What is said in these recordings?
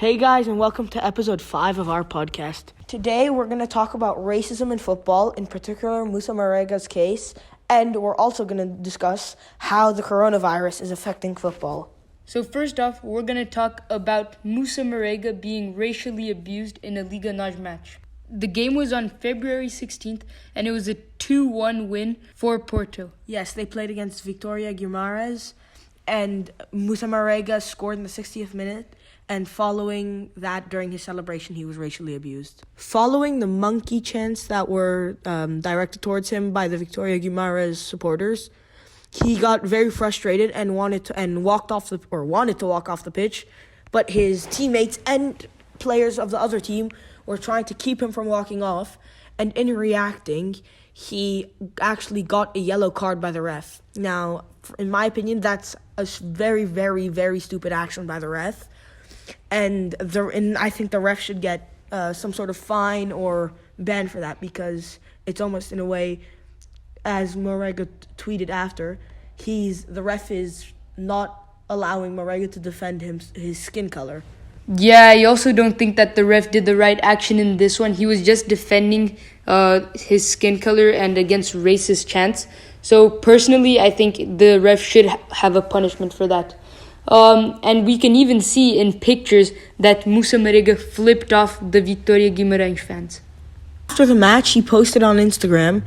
Hey guys, and welcome to episode 5 of our podcast. Today we're going to talk about racism in football, in particular Musa Marega's case, and we're also going to discuss how the coronavirus is affecting football. So first off, we're going to talk about Musa Marega being racially abused in a Liga NOS match. The game was on February 16th, and it was a 2-1 win for Porto. Yes, they played against Vitória Guimarães, and Musa Marega scored in the 60th minute. And following that, during his celebration, he was racially abused. Following the monkey chants that were directed towards him by the Vitória Guimarães supporters, he got very frustrated and wanted to walk off the pitch, but his teammates and players of the other team were trying to keep him from walking off. And in reacting, he actually got a yellow card by the ref. Now, in my opinion, that's a very, very, very stupid action by the ref. And I think the ref should get some sort of fine or ban for that, because it's almost in a way, as Marega tweeted after, the ref is not allowing Marega to defend his skin color. Yeah, I also don't think that the ref did the right action in this one. He was just defending his skin color and against racist chants. So personally, I think the ref should have a punishment for that. And we can even see in pictures that Musa Marega flipped off the Vitória Guimarães fans. After the match, he posted on Instagram,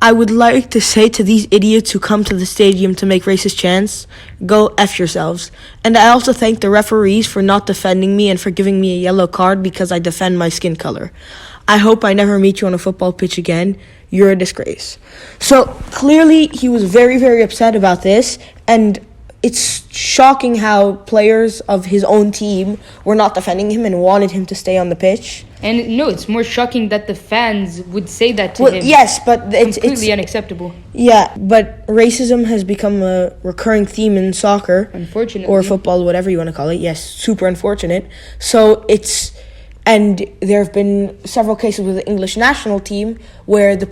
"I would like to say to these idiots who come to the stadium to make racist chants, go F yourselves. And I also thank the referees for not defending me and for giving me a yellow card because I defend my skin color. I hope I never meet you on a football pitch again. You're a disgrace." So clearly he was very, very upset about this, and it's shocking how players of his own team were not defending him and wanted him to stay on the pitch. And no, it's more shocking that the fans would say that to him. Yes, but it's completely unacceptable. Yeah, but racism has become a recurring theme in soccer. Unfortunately. Or football, whatever you want to call it. Yes, super unfortunate. And there have been several cases with the English national team where the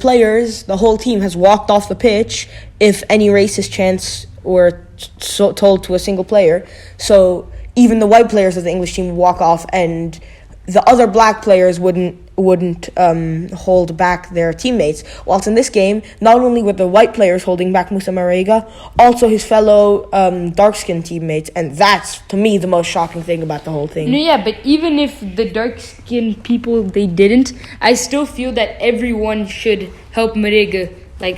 whole team has walked off the pitch if any racist chants were told to a single player. So even the white players of the English team would walk off, and the other black players wouldn't hold back their teammates. Whilst in this game, not only were the white players holding back Musa Marega, also his fellow dark-skinned teammates, and that's, to me, the most shocking thing about the whole thing. No, yeah, but even if the dark-skinned people, they didn't, I still feel that everyone should help Marega.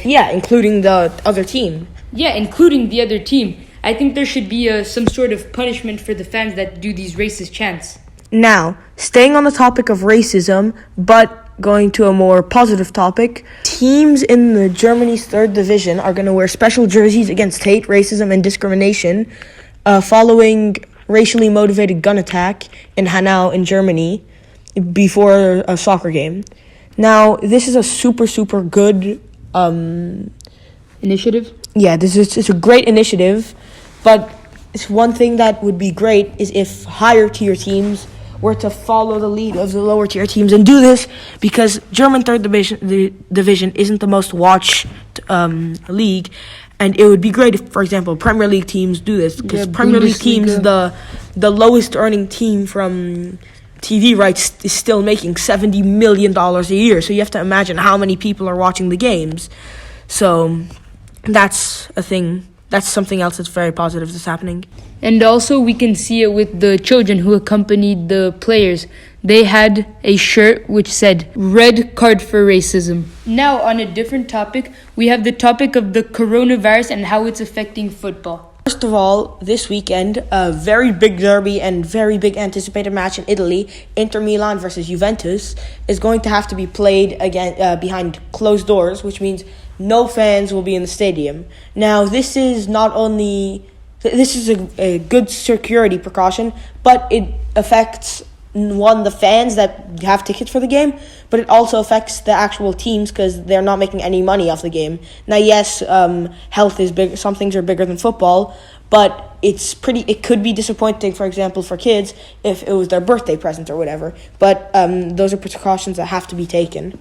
Yeah, including the other team. Yeah, including the other team. I think there should be some sort of punishment for the fans that do these racist chants. Now, staying on the topic of racism, but going to a more positive topic, teams in the Germany's 3rd division are going to wear special jerseys against hate, racism, and discrimination following racially motivated gun attack in Hanau in Germany before a soccer game. Now, this is a super, super good initiative? Yeah, it's a great initiative, but it's one thing that would be great is if higher tier teams were to follow the lead of the lower tier teams and do this, because German 3rd division isn't the most watched league, and it would be great if, for example, Premier League teams do this, because Premier League teams, the lowest earning team from TV rights is still making $70 million a year, so you have to imagine how many people are watching the games. So that's a thing. That's something else that's very positive that's happening. And also we can see it with the children who accompanied the players. They had a shirt which said, "Red card for racism." Now, on a different topic, we have the topic of the coronavirus and how it's affecting football. First of all, this weekend, a very big derby and very big anticipated match in Italy, Inter Milan versus Juventus, is going to have to be played again behind closed doors, which means no fans will be in the stadium. Now, this is a good security precaution, but it affects, the fans that have tickets for the game, but it also affects the actual teams because they're not making any money off the game. Now, yes, health is big. Some things are bigger than football, but it could be disappointing, for example, for kids if it was their birthday present or whatever. But those are precautions that have to be taken.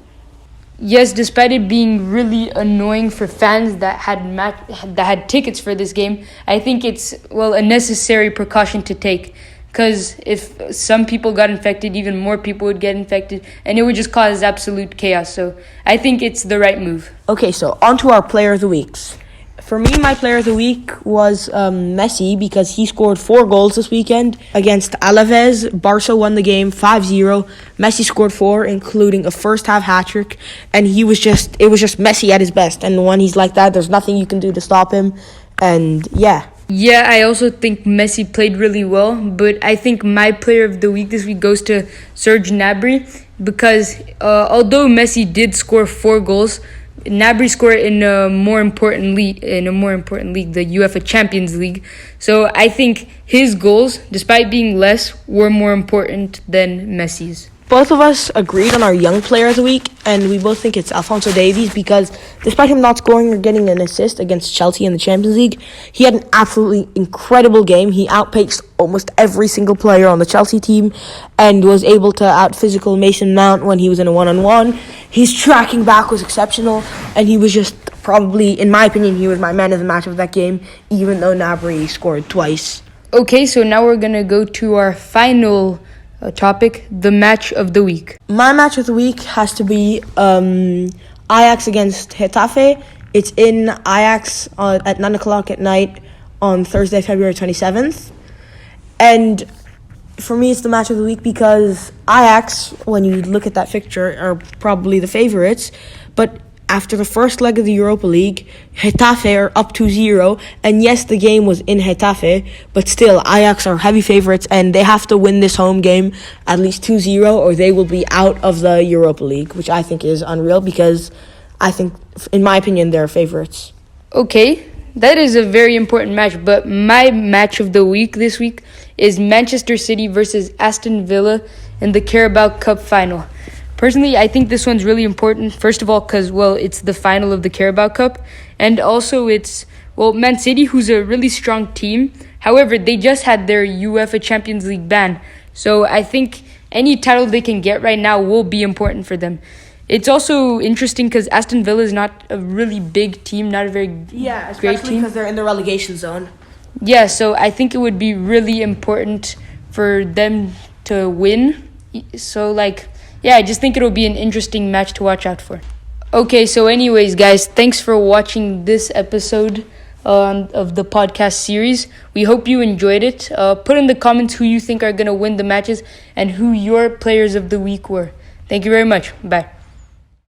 Yes, despite it being really annoying for fans that had tickets for this game, I think it's a necessary precaution to take. because if some people got infected, even more people would get infected, and it would just cause absolute chaos. So I think it's the right move. Okay, so on to our player of the weeks. For me, my player of the week was Messi because he scored 4 goals this weekend against Alaves. Barca won the game 5-0. Messi scored 4, including a first-half hat-trick, and it was just Messi at his best. And when he's like that, there's nothing you can do to stop him. And yeah. Yeah, I also think Messi played really well, but I think my player of the week this week goes to Serge Gnabry because although Messi did score 4 goals, Gnabry scored in a more important league, the UEFA Champions League. So I think his goals, despite being less, were more important than Messi's. Both of us agreed on our young player of the week, and we both think it's Alphonso Davies because despite him not scoring or getting an assist against Chelsea in the Champions League, he had an absolutely incredible game. He outpaced almost every single player on the Chelsea team and was able to out-physical Mason Mount when he was in a one-on-one. His tracking back was exceptional, and he was just probably, in my opinion, he was my man of the match of that game, even though Gnabry scored twice. Okay, so now we're going to go to our final topic, the match of the week. My match of the week has to be Ajax against Getafe. It's in Ajax at 9 o'clock at night on Thursday, February 27th. And for me, it's the match of the week because Ajax, when you look at that fixture, are probably the favorites. But after the first leg of the Europa League, Getafe are up 2-0. And yes, the game was in Getafe, but still, Ajax are heavy favorites, and they have to win this home game at least 2-0, or they will be out of the Europa League, which I think is unreal because I think, in my opinion, they're favorites. Okay, that is a very important match, but my match of the week this week is Manchester City versus Aston Villa in the Carabao Cup final. Personally, I think this one's really important. First of all, because, well, it's the final of the Carabao Cup. And also it's, well, Man City, who's a really strong team. However, they just had their UEFA Champions League ban. So I think any title they can get right now will be important for them. It's also interesting because Aston Villa is not a really big team, not a very great team. Yeah, especially because they're in the relegation zone. Yeah, so I think it would be really important for them to win. So, yeah, I just think it'll be an interesting match to watch out for. Okay, so anyways, guys, thanks for watching this episode of the podcast series. We hope you enjoyed it. Put in the comments who you think are going to win the matches and who your players of the week were. Thank you very much. Bye.